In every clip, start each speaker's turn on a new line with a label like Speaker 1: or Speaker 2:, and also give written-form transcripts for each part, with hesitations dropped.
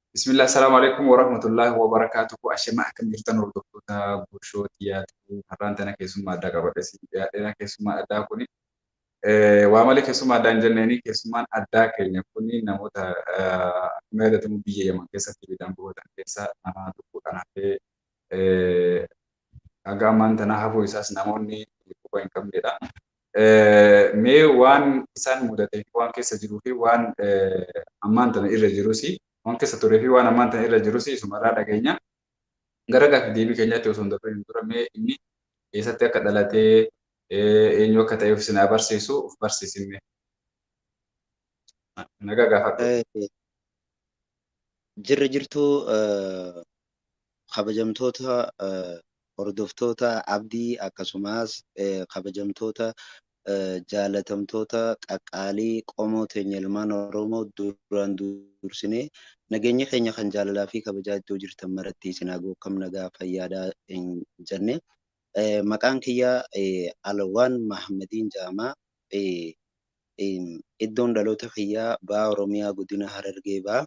Speaker 1: Bismillah, assalamualaikum warahmatullahi wabarakatuh. Ashima akkam jirtan hordoftoota bulshootiyaatu har'aan tana keessummaa addaa qabadhe yaadhina keessummaa addaa kuni waa malee keessummaa addaa hin jenneeni keessummaan addaa keenya kuni namoota akkuma yaadatamu biyya Yaman keessatti midhaan bu'ootan keessaa nama tokkodhaan hafee haga ammaan tana hafuu isaas namoonni quba hin qabnedha. Mee waan isaan mudatee fi waan keessa jiruu fi waan ammaan tana irra jirus waan keessa turee fi waan ammaan tana irra jirus isumarraa dhageenya. Gara gaaffii deebii keenyaatti osoo hin dabalin dura mee inni eessatti akka dhalatee eenyu akka ta'e of sinaa barsiisu of barsiisinne. Nagaa gaafadhu.
Speaker 2: Jirra jirtuu kabajamtoota hordoftoota abdii akkasumas kabajamtoota jaalatamtoota qaqqaalii qomoo teenya ilmaan Oromoo duraan dursinee nageenya keenya kan jaalalaa fi kabajaa iddoo jirtan maratti isin haa gookam nagaa fayyaadaa hin jenne. Maqaan kiyyaa Alawaan Mahammadiin Jaamaa iddoon dhaloota kiyyaa ba'aa Oromiyaa godina Harargee ba'aa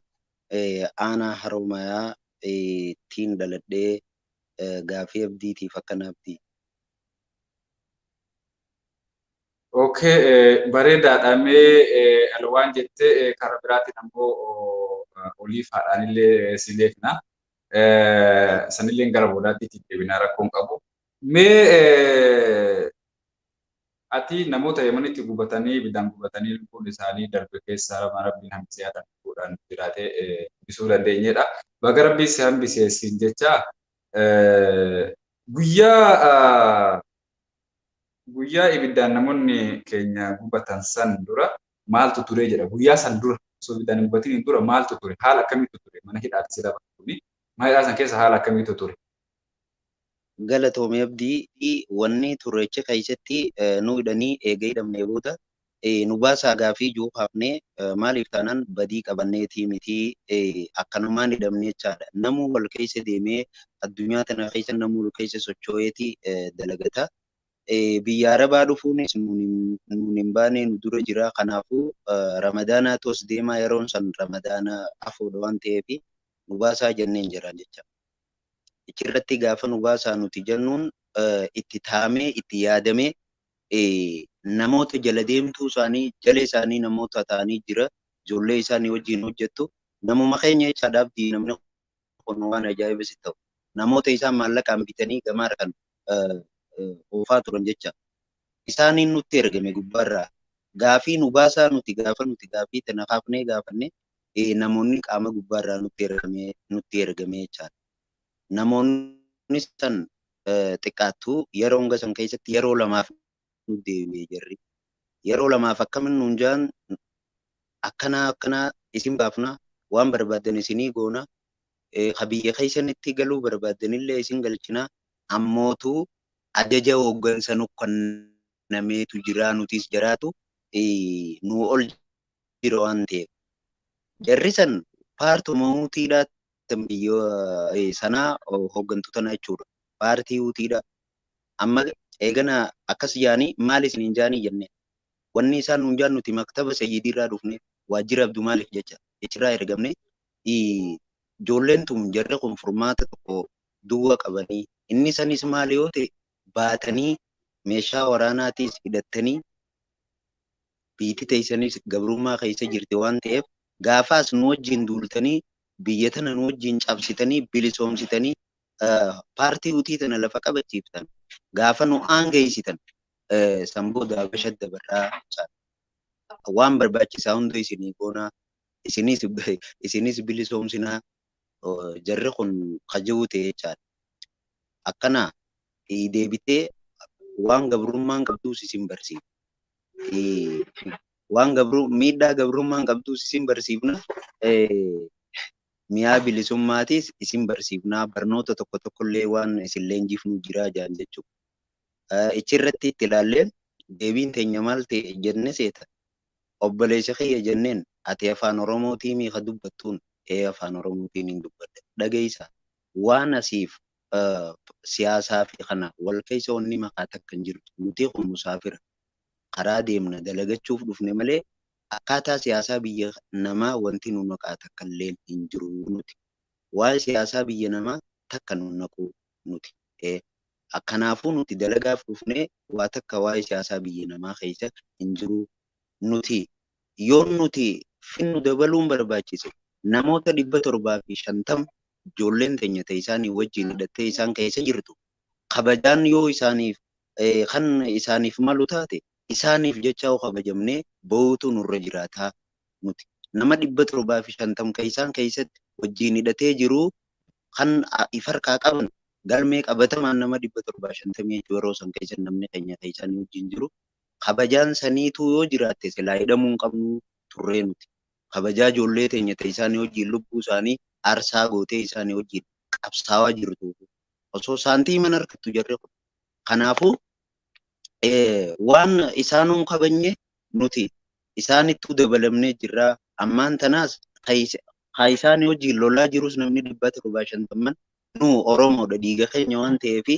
Speaker 2: aanaa Haromayaa tiin dhaladhee gaafii abdiitiif akkana abdii.
Speaker 1: Okay, bareedaadha. Mee Alawaan jettee karaa biraatiin ammoo oliif haadhaanillee si leefna. Sanillee gara boodaatti itti deebinaa rakkoon qabu. Mee ati namoota Yemenitti gubatanii bidaan gubatanii lubbuun isaanii darbe keessaa rabbiin hambisee haadhaan fuudhaan jiraatee bisuu dandeenyedha. Baga rabbii si hambisee siin jecha guyyaa ibiddaan namoonni keenya gubatan san dura maaltu ture jedha. Guyyaa san dura osoo ibiddaan hin gubatiin dura maaltu ture? Haala akkamiitu ture? Mana hidhaatti si dabalatuuni. Mana hidhaa san keessa haala akkamiitu ture?
Speaker 2: Galatoomee abdii wanni turreecha keessatti nu hidhanii eegee hidhamnee booda nu baasaa gaafii juu hafnee maaliif taanaan badii qabanneetii miti akkanumaan hidhamnee jechaadha. Namuu wal keessa deemee addunyaa tana keessa namuu wal keessa socho'eetii dalagata. Biyya Arabaa dhufuunis nun hin baane nu dura jira. Kanaafuu Ramadaanaa tos deemaa yeroon san Ramadaanaa hafuudha waan ta'eef nu baasaa jenneen jiran jecha. Achirratti gaafa nu baasaa nuti jennuun itti taamee itti yaadamee namoota jala deemtuu isaanii jala isaanii namoota ta'anii jira. Ijoollee isaanii wajjin hojjettu. Namuma keenya jechaadhaaf namni kun waan ajaa'ibaa ta'u. Namoota isaan maallaqaan bitanii gamaa kan oofaa turan jecha. Isaaniin nutti ergame gubbaarraa. Gaafii nu baasaa nuti gaafii tana kaafnee gaafanne namoonni qaama gubbaarraa nutti ergame jechaadha. Namoonni san xiqqaattuu yeroo hanga san keessatti yeroo lamaaf nu deebi'ee jirri. Yeroo lamaaf akkamiin nuun jaan akkana isin baafna waan barbaadan isinii goona biyya keessanitti galuu barbaadanillee isin galchina ammootu ajaja hooggansa nu kennameetu jira nutis jiraatu nu ol jira waan ta'eef. Jarri san paartii mootiidhaa biyya sanaa hooggantoota jechuudha. Paartii UT'dha. Amma eegana akkas jaanii maal isiniin jaanii jennee. Wanni isaan nuun jaan nuti maktaba sayyidiirraa dhufne waajjira Abduu Maalik jecha achirraa ergamne ijoolleen tun jarri kun furmaata tokko duwwa qabanii inni sanis maal yoo ta'e baatanii meeshaa waraanaatiis hidhattanii biitii teessanis gabrummaa keessa jirti waan ta'eef gaafaas nu wajjin duultanii biyya tana nu wajjin cabsitanii bilisoomsitanii paartii UT tana lafa qabachiiftan gaafa nu aangeessitan san booda Habasha dabarraa waan barbaachisaa hunda isinii goonaa isinis bilisoomsinaa jarri kun kaja'uu ta'e jechaadha. Akkana deebitee waan gabrummaan qabduus isin barsiifna. Waan miidhaa gabrummaan qabduus isin barsiifna. Mi'aa bilisummaatis isin barsiifnaa barnoota tokkollee waan isin leenjifnu jiraa jaan jechuudha. Ichirratti itti ilaalleen deebiin teenya maal ta'e jenne seeta. Obboleessa kiyya jenneen ati afaan Oromootiin miika dubbattuun afaan Oromootiin hin dubbadde. Dhageessa waan asiif siyaasaa fi kana wal keessa wanni makaa takka hin jirtu. Nuti kun musaafira karaa deemna dalagachuuf dhufne malee akkaataa siyaasaa biyya namaa wanti nu naqaa takka illee hin jiru nuti. Waa'ee siyaasaa biyya namaa takka nu naqu nuti. Kanaafuu nuti dalagaaf dhufnee waa takka waa'ee siyaasaa biyya namaa keessa hin jiru nuti. Yoo nuti finnu dabaluun barbaachise namoota 750 ijoolleen teenya ta'e isaanii wajjin hidhattee isaan keessa jirtu kabajaan yoo isaaniif kan isaaniif malu taate isaaniif jecha kabajamnee bootu nurra jiraataa nuti. Nama 750 kan isaan keessatti wajjin hidhatee jiru kan ifarkaa qaban galmee qabatamaan nama 750 yeroo san keessa namni keenya ta'e isaanii wajjin jiru. Kabajaan saniitu yoo jiraatte silaa hidhamuu hin qabnu turree nuti. Kabajaa ijoollee teenya ta'e isaanii wajjin lubbuu isaanii aarsaa gootee isaanii wajjin qabsaawaa jirtu. Osoo saantii mana harkattu jarre kun. Kanaafuu waan isaanuun kabajne nuti isaanittuu dabalamnee jirra. Ammaan tanaas haa isaanii wajjin lolaa jirus namni 750 nu Oromoodha dhiiga keenya waan ta'eef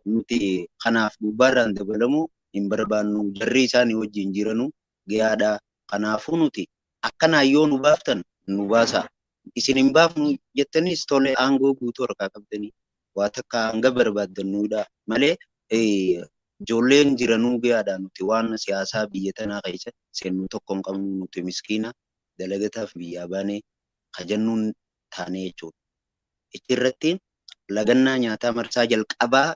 Speaker 2: nuti kanaaf gubbaarraan dabalamuu hin barbaannu. Jarri isaanii wajjin jiranu gayaadha. Kanaafuu nuti akkanaa yoo nu baaftan nu baasa. Isin hin baafnu jettanis tole aangoo guutuu harkaa qabdanii waa takka hanga barbaaddannuudha malee ijoolleen jiranuu gayaadha. Nuti waan siyaasaa biyya tanaa keessa seennu tokko hin qabnu. Nuti miskiina dalagataaf biyyaa baanee kajannuun taane jechuudha. Ichirratti lagannaa nyaataa marsaa jalqabaa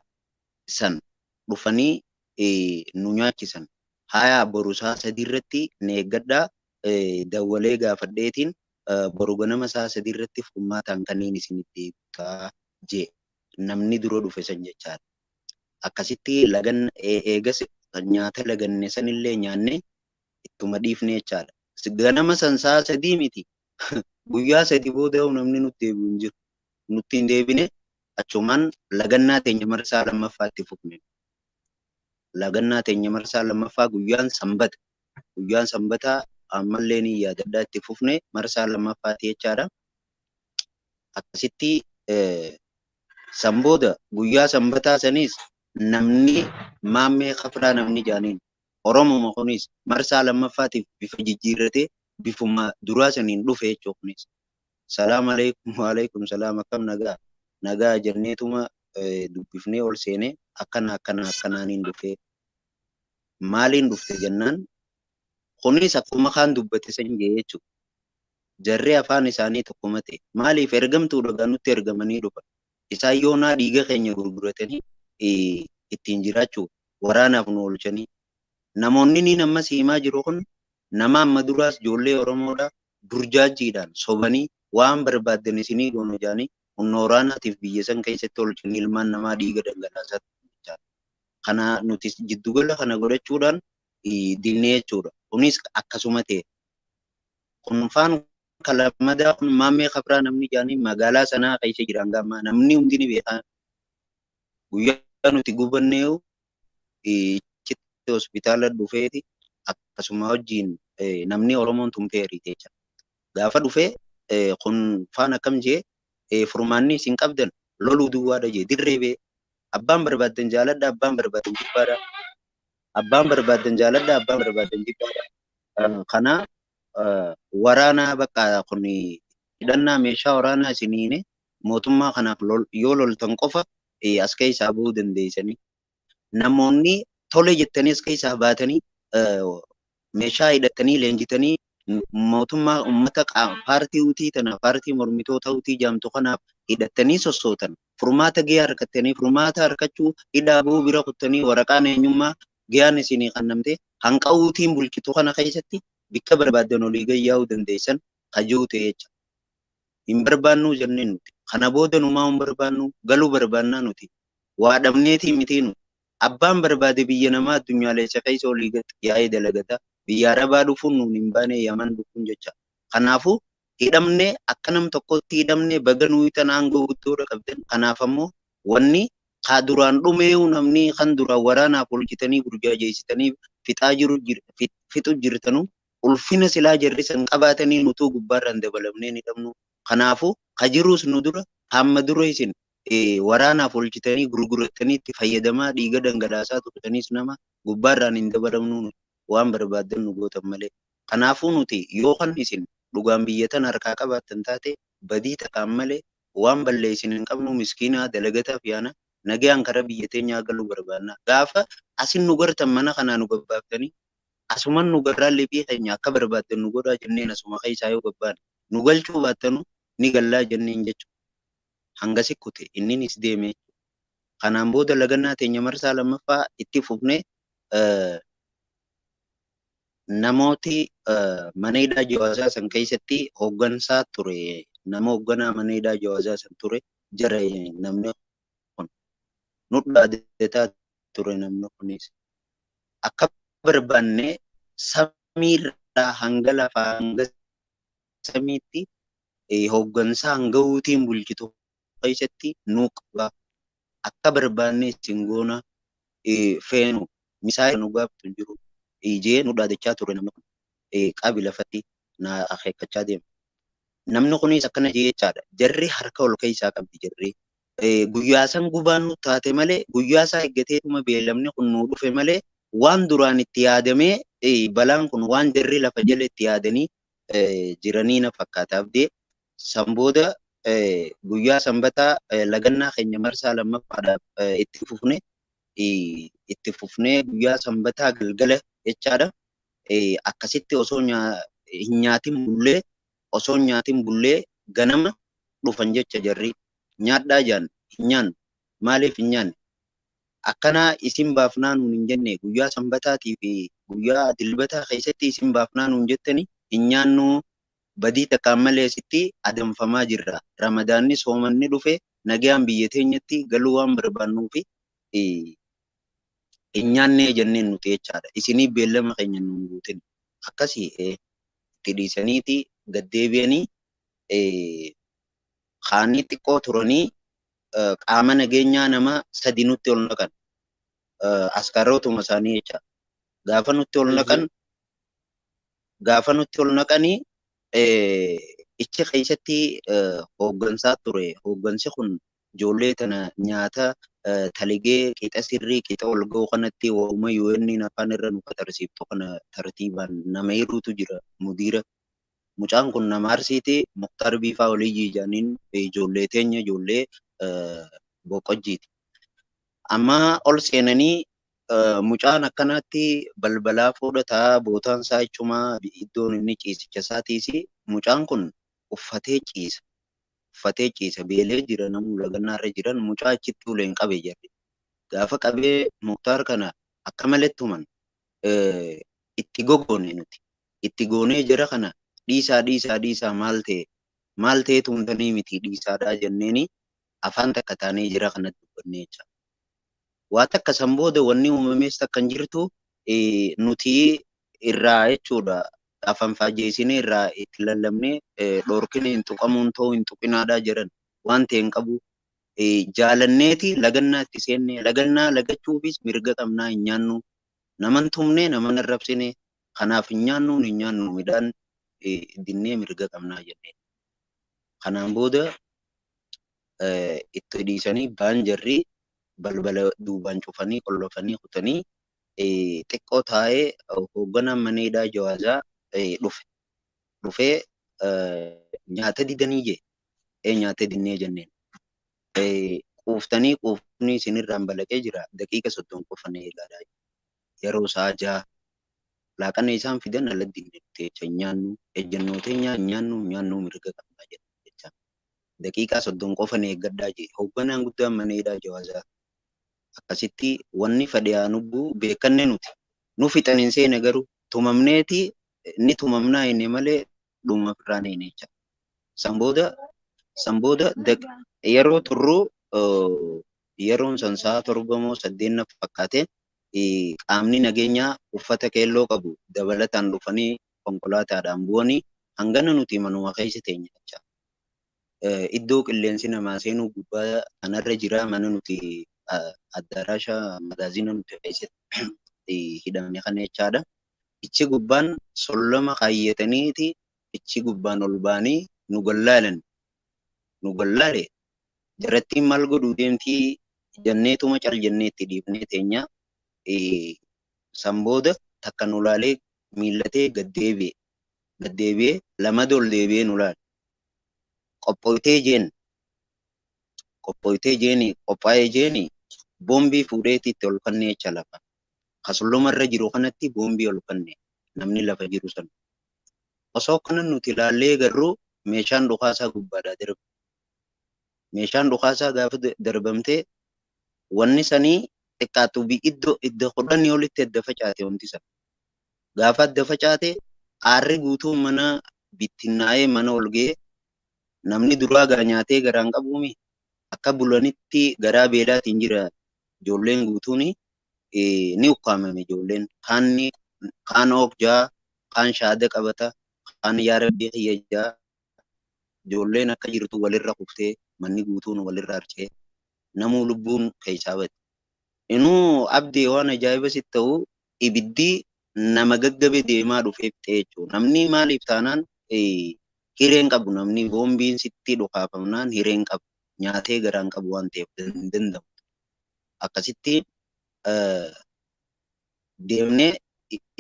Speaker 2: san dhufanii nu nyaachisan. Haya borusaa sadiirratti neeggadhaa dawwalee gaafadheetiin boru ganama isaa sadiirratti furmaataan kanneen isinitti eegutaa jee namni dura dhufe san jechaadha. Akkasitti lagan eegas nyaata laganne sanillee nyaanne ittuma dhiifne jechaadha. Ganama san saa sadii miti guyyaa sadi booda namni nutti deebi'u hin jiru. Nutti hin deebine achumaan lagannaa teenya marsaa lammaffaatti fufne. Lagannaa teenya marsaa lammaffaa guyyaan sanbata. Guyyaan sanbataa ammallee ni yaadadhaa itti fufne marsaa lammaffaatti jechaadha. Akkasitti sanbooda guyyaa sanbataa sanis namni maammee kafraa namni jaaniin Oromoo kunis marsaa lammaffaatiif bifa jijjiirratee bifuma duraa saniin dhufe jechuunis. Salaam alaikum wa alaikum salaam akkam nagaa. Nagaa jenneetuma dubbifnee ol seenee akkanaaniin dhufee. Maaliin dhufte jennaan kunis akkuma kaan dubbate san jee jechuudha. Jarree afaan isaanii tokkuma ta'e maaliif ergamtuudha nutti ergamanii dhufan. Isaan yoonaa dhiiga keenya gurguratanii ittiin jiraachuu waraanaaf nu oolchanii. Namoonni ni nama siimaa jiru kun nama amma duraas ijoollee Oromoodha burjaajiidhaan sobanii waan barbaadan isinii goonu jaanii humna waraanaatiif biyya san keessatti oolchanii ilmaan namaa dhiiga dhangalaasaa ta'u. Kana nuti jiddugala kana godhachuudhaan dinnee jechuudha. Kunis akkasuma ta'e. Kunfaan kalamadaa kun maammee kafraa namni jaanii magaalaa sanaa keessa jiran gammaa namni hundi ni beekaa. Guyyaa nuti gubannee ichitti hospitaala dhufeeti akkasuma wajjin namni Oromoon tumtee hiriite jecha. Gaafa dhufee kun faan akkam jee furmaanni isin qabdan loluu duwwaadha jee dirree bee abbaan barbaadan jaaladha abbaan barbaadan jibbaadha. Abbaan barbaadan jaaladha abbaan barbaadan jibbaadha. Kana waraanaa bakka kun hidhannaa meeshaa waraanaa isiniine mootummaa kanaaf yoo loltan qofa as keessaa bahuu dandeessanii. Namoonni tole jettanii as keessaa baatanii meeshaa hidhatanii leenjitanii mootummaa uummata paartii utii tana paartii mormitoota utii jaamtu kanaaf hidhatanii sossootan. Furmaata gahee harkattanii furmaata harkachuu hidhaa bahuu bira kuttanii waraqaan eenyummaa gaheen isinii kennamte hanqa utiin bulchitu kana keessatti bikka barbaadan olii gayyaa'uu dandeessan hajuu ta'e jecha. Hin barbaannu jenneen nuti. Kana booda numaa hin barbaannu galuu barbaannaa nuti. Waa dhabneetii miti nuti. Abbaan barbaade biyya namaa addunyaalessa keessa olii gati yaa'ee dalagata. Biyya Arabaa dhufuun nuun hin baane Yaman dhufuun jecha. Kanaafuu hidhamnee akka nam tokkotti hidhamnee baga nuyi tana aangoo guddoodha qabdan. Kanaaf ammoo wanni haa duraan dhumeewu namni kan duraan waraanaaf olchitanii burjaajeessitanii fixu jirtanuu ulfina silaa jarrisan qabaatanii nutuu gubbaarraan dabalamnee ni dhabnu. Kanaafuu kajiruus nu dura hamma dura isin waraanaaf olchitanii gurguratanii itti fayyadamaa dhiiga dhangalaasaa turtaniis nama gubbaarraan hin dabalamnu waan barbaadan nu gootan malee Kanaafuu nuti yoo kan isin dhugaan biyya tana harkaa qabaattan taate badii takkaan malee waan balleessin hin qabnu miskiinaa dalagataaf yaana nagaan kara biyya teenyaa galuu barbaanna. Gaafa asin nu gartan mana kanaa nu gabbaaftanii asuman nu garraallee biyya keenya akka barbaaddan nu godhaa jenneen asuma keessaa yoo gabbaan nu galchuu baattanu ni gallaa jenneen jechuudha. Hangasi kute inninis deeme. Kanaan booda lagannaa teenya marsaa lammaffaa itti fufnee namooti mana hidhaa Jawaasaa san keessatti hooggansaa ture. Nama hoogganaa mana hidhaa Jawaasaa san ture jara namni kun nu dhaadetaa ture namni kunis. Akka barbaanne samiirraa hanga lafaa hanga samiitti hooggansaa hanga huutiin bulchitu keessatti nu qaba. Akka barbaanne singoona feenu misaa'ee nu gaafatu jiru. Ijee nu dhaadachaa ture namni kun qabi lafatti na akeekkachaa deema. Namni kunis akkana jechaadha. Jarri harka ol keessaa qabdi jarri. Guyyaa san gubaan nu taate malee guyyaa isaa eeggateetuma beelamni kun nu dhufe malee waan duraan itti yaadamee balaan kun waan jarri lafa jala itti yaadanii jiranii na fakkaata abdee. San booda guyyaa sanbataa lagannaa keenya marsaa lammaffaadhaaf itti fufnee guyyaa sanbataa galgala jechaadha. Akkasitti osoo hin nyaatin bullee ganama dhufan jecha jarri nyaadhaa jaan hin nyaannu. Maaliif hin nyaanne? Akkana isin baafnaa nuun hin jenne guyyaa sanbataatii fi guyyaa dilbataa keessatti isin baafnaa nuun jettani hin nyaannu. Badii takkaan malee sitti adamfamaa jirra. Ramadaanni soomanni dhufe nagaan biyya teenyatti galuu waan barbaannuufi hin nyaannee jenneen nuti jechaadha. Isinii beellama keenya nuun guutin. Akkasii itti dhiisaniiti gaddeebi'anii kaanii xiqqoo turanii qaama nageenyaa nama sadi nutti ol naqan. Askarootuma isaanii jecha. Gaafa nutti ol naqanii ichi keessatti hooggansaa ture. Hooggansi kun ijoollee tana nyaata taligee qixa sirrii qixa ol ga'u kanatti waa'uma UN afaan irra nu qaxarsiiftu kana tartiibaan nama hiruutu jira mudiira. Mucaan kun nama Arsiiti Muktaar Biifaa Olii jaaniin ijoollee teenya ijoollee boqojjiiti. Amma ol seenanii mucaan akkanatti balbalaa fudhataa bootaan isaa jechumaa iddoon inni ciisicha isaatiis mucaan kun uffatee ciisa beelee jira namu lagannaarra jiran mucaa achitti uleen qabee jirre. Gaafa qabee Muktaar kana akka malettuman itti gogoone nuti. Itti goonee jira kana dhiisaa maal ta'e tumtanii miti dhiisaadhaa jenneeni afaan takka taanee jira kanatti dubbannee jecha. Waa takka san booda wanni uumamees takka hin jirtu nuti irraa jechuudha afaan faajjeessinee irraa itti lallabnee dhorkine hin tuqamuun ta'uu hin tuqinaadhaa jiran waan ta'e hin qabu. Jaalanneeti lagannaa itti seenne lagannaa lagachuufis mirga qabnaa hin nyaannu. Naman tumne naman arrabsine kanaaf hin nyaannu midhaan dinnee mirga qabnaa jennee. Kanaan booda itti dhiisanii baan jarri balbala duubaan cufanii qollofanii kutanii xiqqoo taa'ee hoogganaan mana hidhaa Jawaasaa dhufee nyaata didanii jee nyaata dinnee jenneen. Quuftanii quufni isinirraan balaqee jira daqiiqa 30 qofanii ilaalaa yeroo isaa 6 laaqana isaan fidan ala dinnee jecha nyaannu ejjennootee nyaannu mirga qabnaa jecha daqiiqaa 30 qofanii eeggadhaa jee hoogganaan guddaan mana hidhaa Jawaasaa. Akkasitti wanni fadhiyaa nubbuu beekanne nuti. Nu fixan hin seene garuu tumamneeti inni tumamnaa inni malee dhuma firraan hin jecha. San booda yeroo turruu yeroon san sa'a 7-8 fakkaate qaamni nageenyaa uffata keelloo qabu dabalataan dhufanii konkolaataadhaan bu'anii hangana nuti manuma keessa teenya jecha. Iddoo qilleensi namaa seenuu gubbaa kanarra jira mana nuti addaraasha magaazina nuti keessatti hidhamne kana jechaadha. Ichi gubbaan sollama kaayyataniiti ichi gubbaan ol baanii nu gallaale jarattiin maal godhuu deemtii jenneetuma cal jenneetti dhiifnee teenya san booda takka nu laalee miillatee gaddeebi'ee lama ol deebi'ee nu laala. Qophoytee jeeni qophaa'ee jeeni boombii fuudheetii itti ol kannee jecha lafa. Kasullumarra jiru kanatti boombii ol kannee namni lafa jiru sana. Osoo kanan nuti ilaallee garuu meeshaan dhukaasaa gubbaadhaa darba. Meeshaan dhukaasaa gaafa darbamtee wanni sanii xiqqaatu iddoo kudhanii olitti adda facaate wanti sana. Gaafa adda facaate aarri guutuu mana bittinnaa'ee mana ol ga'ee namni duraa gaa nyaatee garaan qabuumi. Akka bulanitti garaa beelaatiin jira ijoolleen guutuun ni ukkaamame ijoolleen. Kaan ookjaa, kaan shaada qabata, kaan yaa rabbii kiyya jaa. Ijoolleen akka jirtu walirra kuftee manni guutuun walirra harcee namuu lubbuun keessaa bade. Inuu abdii waan ajaa'iba sitti ta'u ibiddi nama gaggabe deemaa dhufee fixee jechuudha. Namni maaliif taanaan hireen qabu namni boombiin sitti dhukaafamnaan hireen qabu. Nyaatee garaan qabu waan ta'eef hin danda'amu. Akkasitti deemnee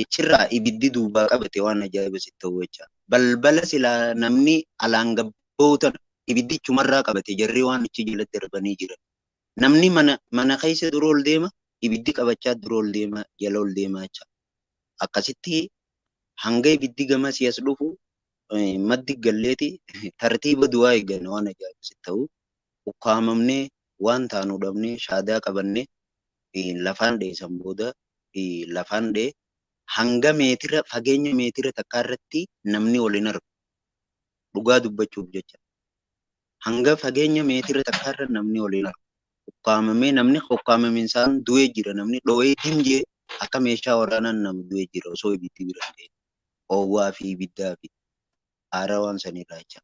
Speaker 2: ichirraa ibiddi duubaa qabate waan ajaa'iba sitti ta'u jecha. Balbala silaa namni alaan gabbootan ibiddi chumarraa qabate jarri waan achi jalatti darbanii jiran. Namni mana keessa dura ol deema ibiddi qabachaa dura ol deema jala ol deema jecha. Akkasitti hanga ibiddi gama si'as dhufu maddi galleeti tartiiba du'aa eegganna waan ajaa'iba sitti ta'u. Ukkaamamnee waan taanu dhabnee shaadaa qabannee lafaan dheessan booda lafaan dhee hanga fageenya meetira takkaa irratti namni ol hin argu. Dhugaa dubbachuuf jecha. Hanga fageenya meetira takkaa irra namni ol hin argu. Ukkaamamee namni ukkaamamiin isaan du'ee jira namni dho'ee dimjee akka meeshaa waraanaan nama du'ee jira osoo ibiddi bira ta'e. Oowwaa fi ibiddaa fi aara waan sanirraa jecha.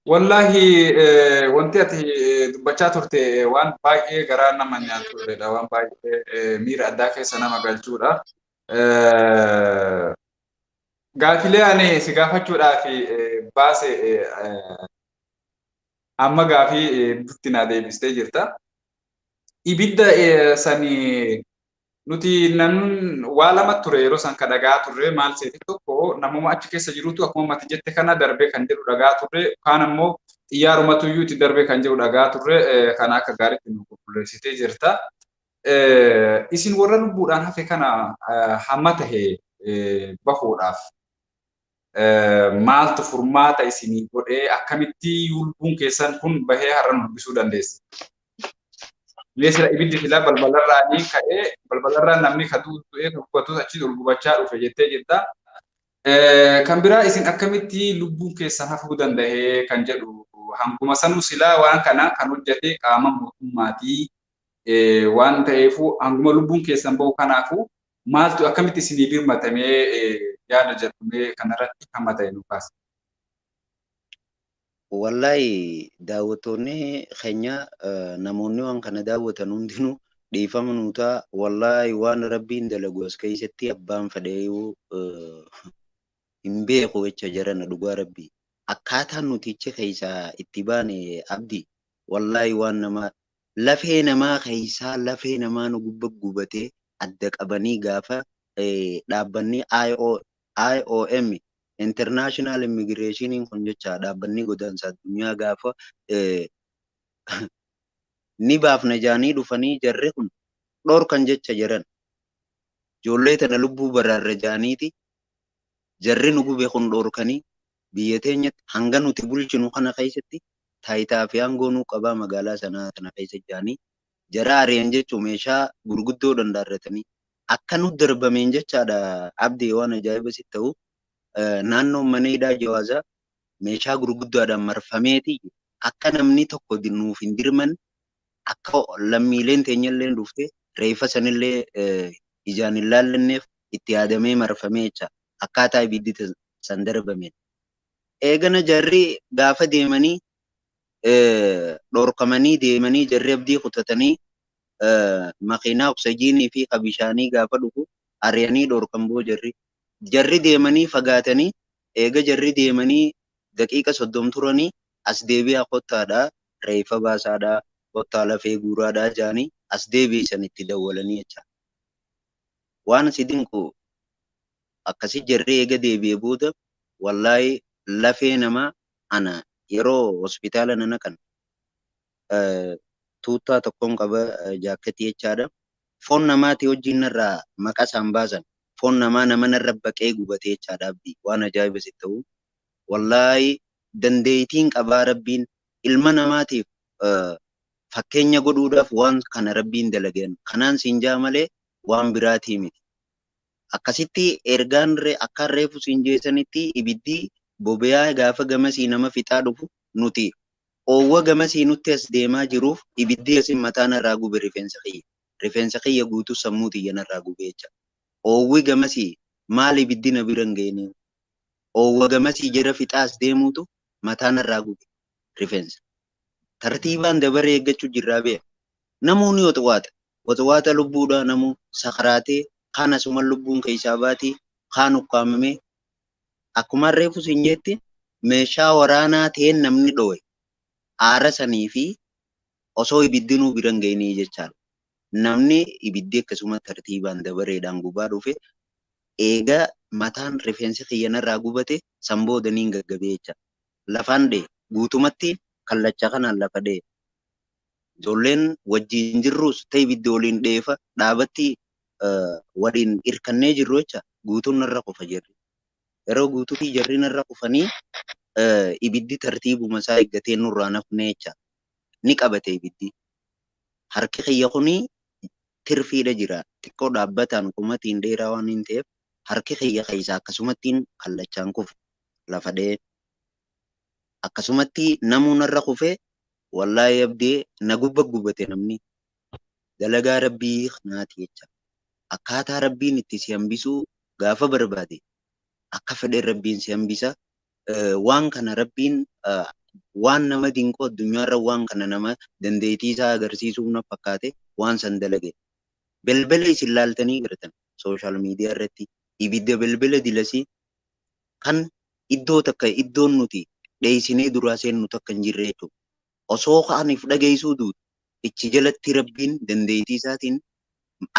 Speaker 1: Wallahi wanti ati dubbachaa turte waan baay'ee garaa nama nyaatudha. Waan baay'ee miira addaa keessa nama galchuudha. Gaafilee ani si gaafachuudhaaf baase amma gaafii dutti na deebistee jirta. Ibidda sanii nuti namni waa lama ture yeroo san ka dhagaa turre maal seeti tokko namuma achi keessa jirutu akkuma mati jette kana darbee kan jedhu dhagaa turre kaan ammoo xiyyaarumatu iyyuu itti darbee kan jedhu dhagaa turre kana akka gaariitti nu qulqulleessitee jirta. Isin warra lubbuudhaan hafe kana hamma tahe bahuudhaaf maaltu furmaata isinii godhee akkamitti lubbuun keessan kun bahee har'a nu dubbisuu dandeesse? Leesira ibiddi filaa balbalarraa ni ka'ee balbalarraa namni du'ee dubbatu achi ol gubachaa dhufe jettee jirta. Kan biraa isin akkamitti lubbuun keessan hafuu danda'ee kan jedhu hanguma sanuu silaa waan kana kan hojjete qaama mootummaatii waan ta'eefu hanguma lubbuun keessan bahu kanaafu maaltu akkamitti isinii birmatamee yaada jedhamee kanarratti hamma ta'e nu kaasa.
Speaker 2: Wallahi daawwattoonni keenya namoonni waan kana daawwatan hundinuu dhiifama nuu ta'a. Wallahi waan rabbiin dalagu as keessatti abbaan fedheeyuu hin beeku jecha jarana dhugaa rabbii. Akkaataan nuticha keessaa itti baane abdii wallahi waan nama lafee namaa keessaa lafee namaa nu gubatee adda qabanii gaafa dhaabbanni IOM International Immigration kun jecha dhaabbanni godaansa addunyaa gaafa ni baafna jaanii dhufanii jarri kun dhorkan jecha jiran. Ijoollee tana lubbuu baraarra jaaniiti jarri nu gube kun dhorkanii biyya teenyatti hanga nuti bulchinu kana keessatti taayitaa fi aangoo nu qabaa magaalaa sanaa kana keessa jaanii jara ari'an jechuun meeshaa gurguddoo dandaarratanii akka nu darbameen jechaadha abdii waan ajaa'iba sitti ta'u. Naannoon maneedhaa Jawaazaa meeshaa gurguddaadhaan marfameeti akka namni tokko nuuf hin dirman akka lammiileen teenyallee dhuftee reeffa sanillee ijaan hin laallanneef itti yaadamee marfamee jecha akkaataa ibiddi san darbameen. Eegana jarri gaafa deemanii dhorkamanii deemanii jarri abdii kutatanii makiinaa oksijiinii fi bishaanii gaafa dhufu ari'anii dhorkan boo jarri deemanii fagaatanii eega jarri deemanii daqiiqa 30 turanii as deebi'aa kottaadhaa reeffa baasaadhaa kottaa lafee guuraadhaa jaanii as deebi'isan itti dawwalanii jecha. waan si dinqu akkasi jarree eega deebi'ee booda wallaahi lafee namaa ana yeroo hospitaala nana kan tuuttaa tokkoon qaba jaakketii jechaadha. Foon namaati wajjin irraa maqaa isaan baasan. Foon namaa nama narra baqee gubatee jechaadha abdii. Waan ajaa'iba si ta'u. Wallaahi dandeettiin qabaa rabbiin ilma namaatiif fakkeenya godhuudhaaf waan kana rabbiin dalageen. Kanaan siin jaa malee waan biraatii miti. Akkasitti ergaan akka reefu siin jeessanitti ibiddi boba'aa gaafa gamasii nama fixaa dhufu nuti oowwa gamasii nutti as deemaa jiruuf ibiddi asin mataan irraa gube rifeensa kiyya. Rifeensa kiyya guutuu sammuu xiyyan irraa gube jecha. Oowwi gamasii maal ibiddi na bira hin geenye? Oowwa gamasii jira fixaas deemuutu mataan irraa gube rifeensa. Tartiibaan dabaree eeggachuu jirraa beeku. Namoonni waxwaata lubbuudha namuu sakaraatee kaan asuma lubbuun keessaa baatii kaan ukkaamamee akkuma reefu siin jetti meeshaa waraanaa ta'een namni dho'e aara sanii fi osoo ibiddi nuu bira hin geenye jechaadha. Namni ibiddi akkasuma tartiibaan dabareedhaan gubaa dhufe eega mataan rifeensa kiyyanarraa gubate sanboodaniin gaggabee jecha. Lafaan dhee guutumatti kallacha kanaan lafa dhee. Ijoolleen wajjin jirrus ta'e ibiddi waliin dheefa dhaabatti waliin hirkannee jirru jecha guutuun narra qofa jirri. Yeroo guutuutii jarri narra qofanii ibiddi tartiibuma isaa eeggatee nurraa nafne jecha. Ni qabate ibiddi. Harki kiyya kunii tirfiidha jira. Xiqqoo dhaabbataan qumatiin dheeraa waan hin ta'eef harki kiyya keessaa akkasumattiin kallachaan kufe lafa dhee. Akkasumatti namuu narra kufe wallaahi abdee na gubate namni. Dalagaa rabbii kanaati jecha. Akkaataa rabbiin itti si hambisuu gaafa barbaade akka fedheen rabbiin si hambisa. Waan kana rabbiin waan nama dinqoo addunyaarra waan kana nama dandeettii isaa agarsiisuuf na fakkaate waan san dalage. Belbela isin laaltanii gartan sooshaal miidiyaa irratti ibidda belbela dilasii kan iddoo takka iddoon nuti dheeysinee duraa seennu takka hin jirre jechuudha. Osoo kaaniif dhageessuu duutu ichi jalatti rabbiin dandeettii isaatiin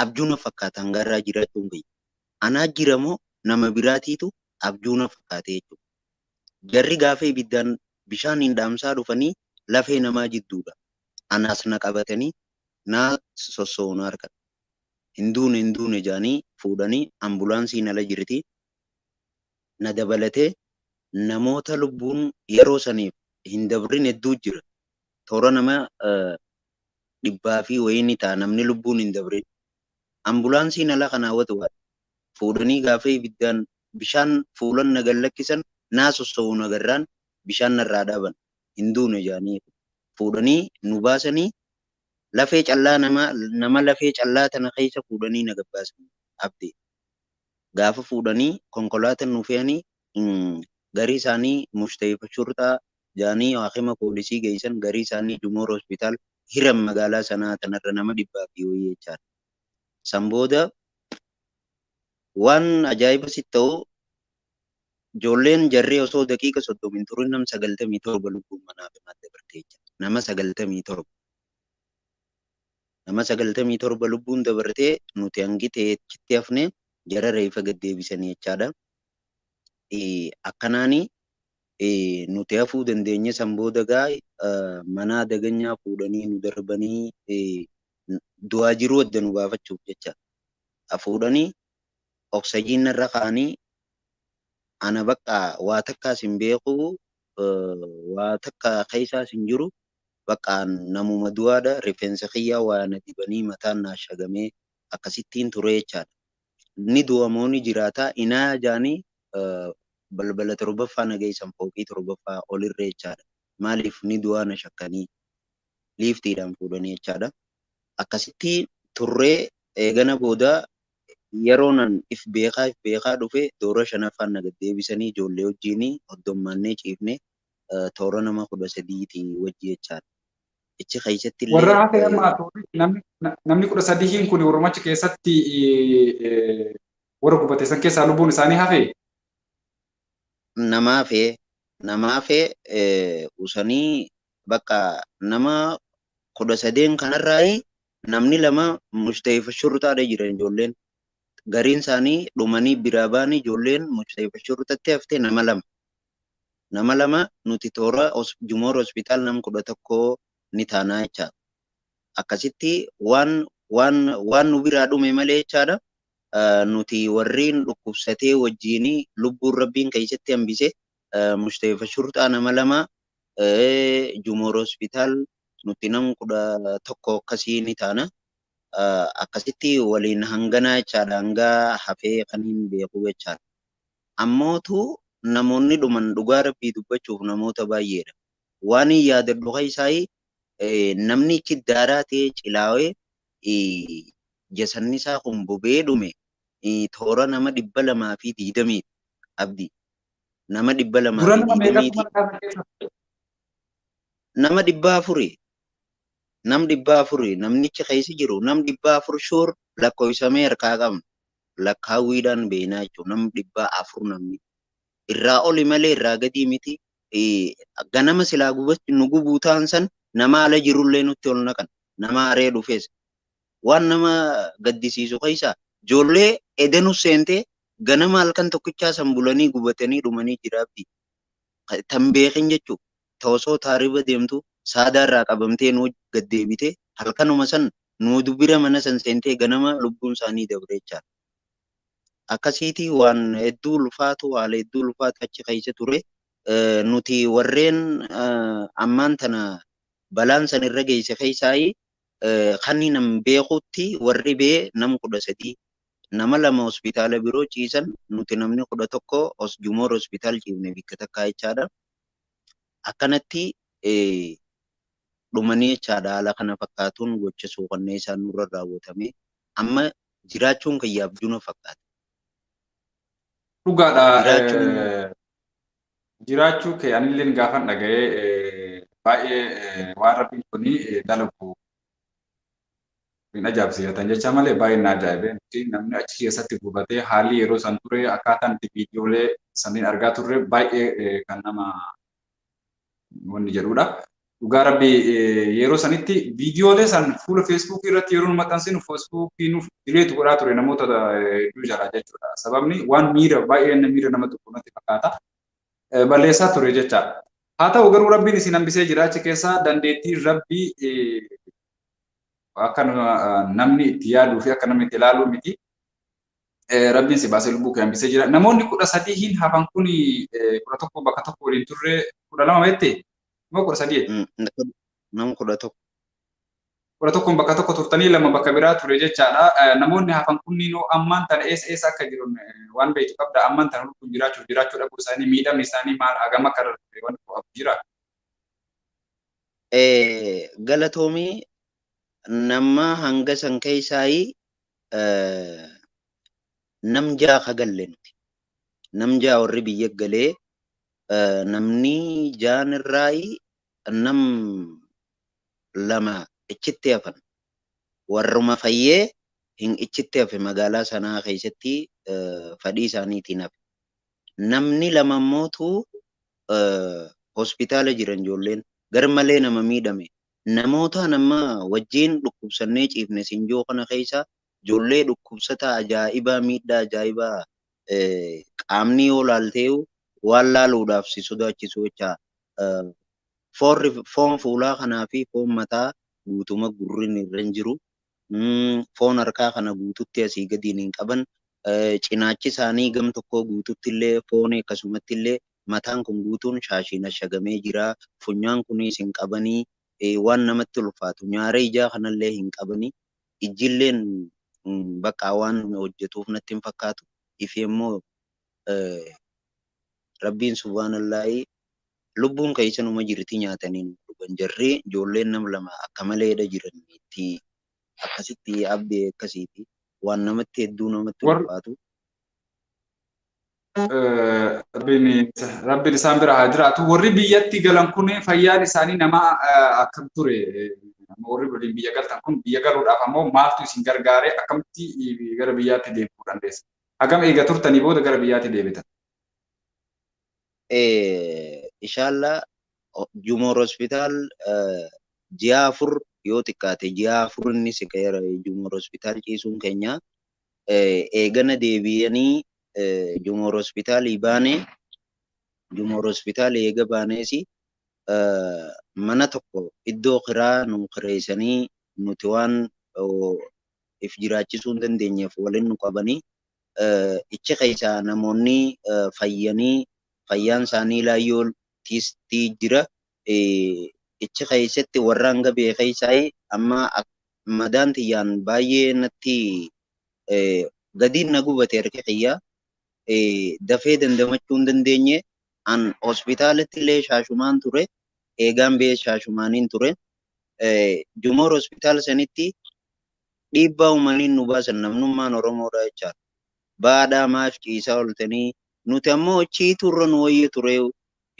Speaker 2: abjuu na fakkaata hangarraa jiraachuun gayya. Anaa jiramoo nama biraatiitu abjuu na fakkaate jechuudha. Jarri gaafa ibiddaan bishaan hin dhaamsaa dhufanii lafee namaa jidduudha. Anaas na qabatanii naa sossoonu harka. Hinduune jaanii fuudhanii ambulaansiin ala jirti. Na dabalatee namoota lubbuun yeroo saniif hin dabrin hedduu jira. Toora nama 100 fi wayini ta'a namni lubbuun hin dabrin. Ambulaansiin ala kan hawwatu fuudhanii gaafa ibiddaan bishaan fuulan na gallakkisan naa sossoonu agarraan bishaan narraa dhaaban. Hinduune jaanii fuudhanii nu baasanii lafee callaa nama lafee callaa tana keessa fuudhanii na gabbaasan abdee. Gaafa fuudhanii konkolaataan nu fe'anii garii isaanii Mustaifa Shurxaa jaanii haakima poolisii geessan garii isaanii Jumoor hospitaal hiram magaalaa sanaa tanarra nama 100 fi wayii jechaadha. San booda waan ajaa'iba si ta'u ijoolleen jarree osoo daqiiqa 30 turin nama 97 lubbuun manaaf dabartee jecha. Nama 97. Nama 97 lubbuun dabartee nuti hangitee achitti hafne jara reefa gad deebisanii jechaadha. Akkanaani nuti hafuu dandeenye san booda mana daganyaa fuudhanii nu darbanii du'aa jiruu adda nu baafachuuf jecha. Fuudhanii oksijiin irra kaanii ana bakka waa takkaas hin beeku waa takka keessaas hin jiru bakka namuma du'aadha rifeensa kiyyaa waa na dibanii mataan naa shagamee akkasittiin ture jechaadha. Ni du'amoo ni jiraata inaa jaanii balbala 7ffaa na geessan fooqii 7ffaa olirra jechaadha. Maaliif ni du'aa na shakkanii liiftiidhaan fuudhanii jechaadha. Akkasitti turree eegana booda yeroo nan if beekaa dhufe doora 5ffaan na gad deebisanii ijoollee wajjin hoddommaannee ciifne toora nama 13 wajji jechaadha. Ichi keessatti illee
Speaker 1: warra hafe amma namni 13 kun Oromochi keessatti warra gubate san keessaa lubbuun isaanii hafe
Speaker 2: nama hafe usanii bakka nama 13 kanarraa namni 2 Mustaifa Shurxaadha jiran ijoolleen gariin isaanii dhumanii biraa ba'anii ijoolleen Mustapha Shurrutatti haftee nama lama nuti toora Jumoor hospitaal nam 11 ni taanaa jechaadha. Akkasitti waan nu biraa dhume malee jechaadha. Nuti warreen dhukkubsatee wajjin lubbuun rabbiin keessatti hambise Mustapha Shurrutaa nama lama Jumoor hospitaal nuti nam 11 akkasii ni taana. Akkasitti waliin hanganaa jechaadha, hanga hafee kan hin beeku jechaadha. Ammootu namoonni dhuman dhugaa rabbii dubbachuuf namoota baay'eedha. Waan hin yaadadhu keessaa namni ichi daaraa ta'ee cilaawee jasanni isaa kun bobee dhume toora nama 220 abdii. Nama 220 nama 400 namnichi keessa jiru nam 400 shuur lakkoofsamee harkaa qabna. Lakkaawwiidhaan beeknaa jechuudha. Nam 400 namni. Irraa oli malee irraa gadii miti. Ganama silaa nu gubuu ta'an san nama ala jirullee nutti ol naqan. Nama haree dhufees. Waan nama gaddisiisu keessaa ijoollee edanus seentee ganama halkan tokkichaa san bulanii gubatanii dhumanii jiraabdi. Tan beekin jechuudha. Ta'osoo taariba deemtu saadaarraa qabamtee nuu gaddeebite halkanuma san nuu dubbira mana san seentee ganama lubbuun isaanii dabreechaa. Akkasiiti waan hedduu ulfaatu haala hedduu ulfaatu achi keessa ture. Nuti warreen ammaan tana balaan san irra geesse keessaa kan nam beekutti warri bee nam 13 nama 2 hospitaala biroo ciisan nuti namni 11 Jumoor hospitaal ciifne bikka takkaa jechaadha. Akkanatti dhumanii jechaadha. Haala kana fakkaatuun gocha suuqannee isaan nurra raawwatame amma jiraachuun kan yaabduu na fakkaata.
Speaker 1: Dhugaadha. Jiraachuu kee anillee gaafan dhaga'ee baay'ee waan rabbiin kuni dalagu hin ajaa'ibsiifatan jecha malee baay'ee na ajaa'ibe. Namni achi keessatti gubatee haalli yeroo san ture akkaataan itti viidiyoolee saniin argaa turre baay'ee kan nama wanni jedhudha. Dhugaa rabbii yeroo sanitti viidiyoolee san fuula feesbuukii irratti yeroo nu maxxansinu feesbuukii nuuf dileetu godhaa ture namoota hedduu jalaa jechuudha. Sababni waan baay'ee miira nama tokko natti fakkaata. Balleessaa ture jecha. Haa ta'u garuu rabbiin isin hambisee jira achi keessaa dandeettii rabbii akka namni itti yaaduu fi akka namni itti ilaaluu miti. Rabbiin si baasee lubbuu kee hambisee jira. Namoonni 13 hin hafan kun 11 bakka tokko waliin turre 12 jettee moo 13?
Speaker 2: Nama 11.
Speaker 1: 11 bakka tokko turtanii 2 bakka biraa ture jechaadha. Namoonni hafan kunniinoo ammaan tana eessa akka jiran waan beektu qabda. Ammaan tana lubbuun jiraachuu dhabuu isaanii miidhamni isaanii maal hagam akka irra waan jira.
Speaker 2: Galatoomii nama hanga san keessaa nam ja'a kagalle nuti. Nam ja'a warri biyya galee namni ja'an irraa nam 2 ichitti hafan. Warruma fayyee hin ichitti hafe magaalaa sanaa keessatti fadhii isaaniitiin hafe. Namni 2 immootu hospitaala jiran ijoolleen garmalee nama miidhame. Namoota nama wajjin dhukkubsannee ciifne sinjoo kana keessa ijoollee dhukkubsataa ajaa'ibaa miidhaa ajaa'ibaa qaamni yoo laalteeyu waan laaluudhaaf si sodaachisu jecha foon fuulaa kanaa fi foon mataa guutuma gurrin irra hin jiru. Foon harkaa kana guututti asii gadiin hin qaban. Cinaachi isaanii gam tokkoo guututti illee foon akkasumatti illee mataan kun guutuun shaashiin ashagamee jira. Funyaan kunis hin qabanii waan namatti ulfaatu. Nyaara ijaa kanallee hin qabanii. Ijjilleen bakka waan hojjetuuf natti hin fakkaatu. Ifi immoo rabbiin subhaanallaahi lubbuun keessa numa jirti nyaatanii dhugan jarree ijoolleen nama 2 akka maleedha jiranitti akkasitti abdii akkasiiti waan namatti hedduu namatti ulfaatu.
Speaker 1: Rabbiin isaan bira haa jiraatu. Warri biyyatti galan kun fayyaan isaanii nama akkam ture? Warri waliin biyya galtan kun biyya galuudhaaf ammoo maaltu isin gargaaree akkamitti gara biyyaatti deebi'uu dandeessa? Hagam eega turtanii booda gara biyyaatti deebitan?
Speaker 2: Inshallah Jumoor hospitaal ji'a 4 yoo xiqqaate ji'a 4 inni si ga'eera Jumoor hospitaal ciisuun keenya eegana deebi'anii Jumoor hospitaalii baanee Jumoor hospitaalii eega baaneesi mana tokko iddoo kiraa nu kireessanii nuti waan if jiraachisuu hin dandeenyeef waliin nu qabanii ichi keessaa namoonni fayyanii fayyaan isaanii laayyoo tiistii jira. Ichi keessatti warra hanga beekeessaa amma madaan tiyyaan baay'ee natti gadiin na gubate harka kiyyaa dafee dandamachuu hin dandeenye an hospitaalatti illee shaashumaan ture eegaan bee shaashumaaniin ture Jumoor hospitaal sanitti dhiibbaa uumaniin nu baasan namnummaan Oromoodha jechaadha. Baadhaa maaf ciisaa oltanii nuti ammoo achii turre nu wayya ture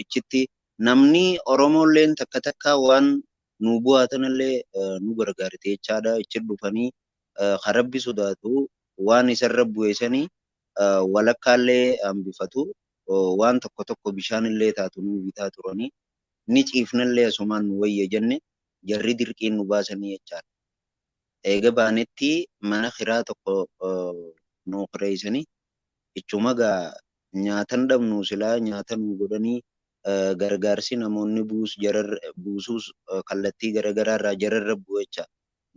Speaker 2: ichitti namni Oromoolleen takka takka waan nu bu'aatanillee nu gargaarite jechaadha. Ichi dhufanii harabbi sodaatu waan isarra bu'eessanii walakkaallee hambifatu waan tokko tokko bishaanillee taatu nu bitaa turanii ni ciifnallee asumaan nu wayya jenne jarri dirqiin nu baasanii jechaadha. Eega baanetti mana kiraa tokko nu kireessanii ichuma gaa nyaatan dhabnu silaa nyaatan nu godhanii gargaarsi namoonni buusuus kallattii garaagaraa jararra bu'u jecha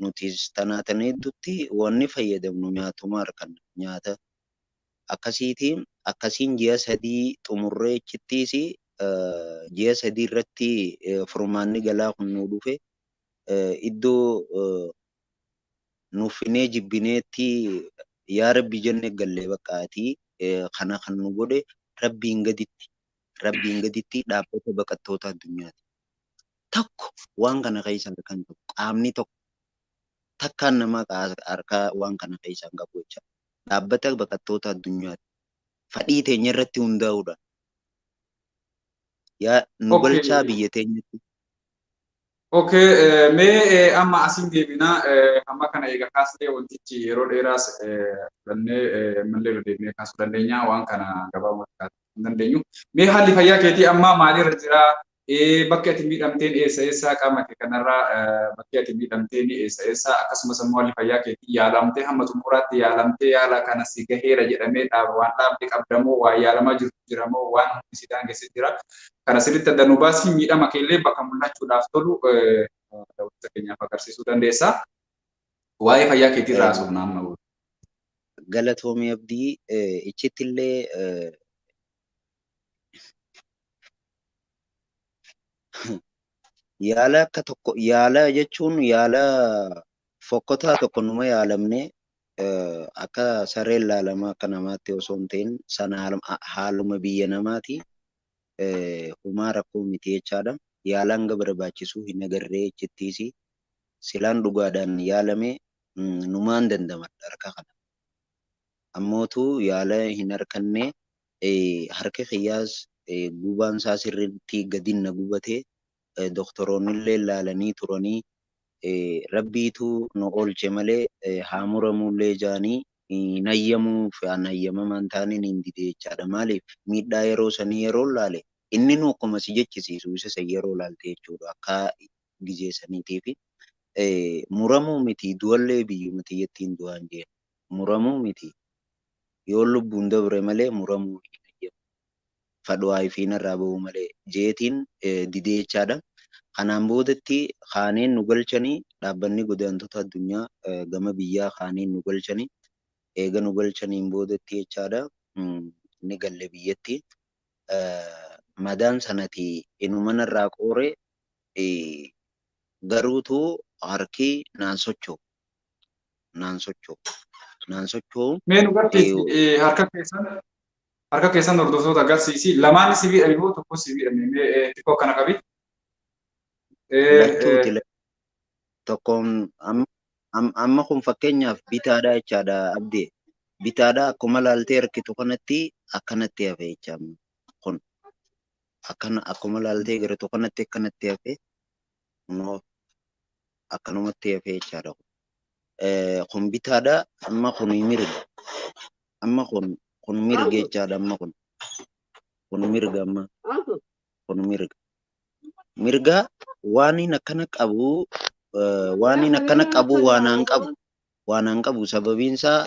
Speaker 2: nutis tanaataniitti wanni fayyadamnu nyaatuma harkan nyaata akkasiin ji'a sadii xumurree chittiis ji'a sadii irratti furmaanni galaa kun nu dhufe iddoo nuufinee jibbineetti yaa rabbi jenne gallee baqqaatii kana kan nu godhe rabbiin gaditti dhaabbata baqattoota addunyaati. Tokko waan kana keessan kan tokko qaamni tokko takkaan nama harkaa waan kana keessan qabu jecha dhaabbata baqattoota addunyaati. Fadhii teenya irratti hundaa'uudha. Yaa nu galchaa biyya teenyatti.
Speaker 1: Okay, mee amma asiin deebinaa amma kana egaa kaasnee wantichi yeroo dheeraas fudhannee mallee irra deebinee kaasuu dandeenya waan kana gabaabumatti kaasuu hin dandeenyu. Mee haalli fayyaa keetii amma maalirra jira? Bakki ati miidhamteen eessa qaama kee kanarraa bakki ati miidhamteen eessa akkasumas immoo haalli fayyaa keetii yaalamtee hamma xumuraatti yaalamtee yaala kana si gaheera jedhamee waan dhaabde qabdamoo waan yaalamaa jiramoo waan hundi si daangessee jira. Kana sirriitti adda nu baasii miidhama keellee bakka mul'achuudhaaf tolu daawwattoota keenyaaf agarsiisuu dandeessa. Waa'ee fayyaa keetii irraa haasofna amma.
Speaker 2: Galatoomii Abdii ichitti illee yaala akka tokko yaala jechuun yaala fokkotaa tokko numa yaalamne akka sareen laalamaa akka namaatti osoo hin ta'in sana haaluma biyya namaati. Humaa rakkoo miti jechaadha. Yaalaan ga barbaachisuu hin agarree jechittiis silaan dhugaadhaan yaalame numaan dandamadha harka kana. Ammootu yaala hin harkanne harka kiyyaas gubaan isaa sirriitti gadiin na gubate doktoroonni illee ilaalanii turanii rabbiitu nu oolche malee haa muramullee jaanii nayyamuu fi nayyamamaan taaniin hin dide jechaadha. Maaliif miidhaa yeroo sanii yeroo laale inni nu akkuma si jechisiisu isa san yeroo laalte jechuudha akka gizeessaniitii fi muramuu miti du'allee biyyuma tiyyattiin du'aan jeen muramuu miti yoo lubbuun dabre malee muramuu hin ayyamu fadhuwaa ifiin irraa ba'u malee jeetiin didee jechaadha. Kanaan boodatti kaaneen nu galchanii dhaabbanni godaantota addunyaa gama biyyaa kaaneen nu galchanii eega nu galchaniin boodatti jechaadha ni galle biyyatti. Madaan sanati inumana irraa qoore garuutu harki naan socho'u.
Speaker 1: Mee nu garteessi harka keessan hordoftoota agarsiisi lamaan si miidhame moo tokko si miidhame mee xiqqoo kana qabi.
Speaker 2: Tokkoon amma kun fakkeenyaaf bitaadha jechaadha Abdee. Bitaadha akkuma laaltee harkitu kanatti akkanatti hafe jechaadha. Kun akkuma laaltee gara tokkotti akkanatti hafe akkanumatti hafe jechaadha. Kun bitaadha amma kun mirga. Amma kun mirga jechaadha amma kun mirga amma kun mirga. Mirga waan hin akkana qabu waan hin akkana qabu waan hin qabu waan an qabu sababiin isaa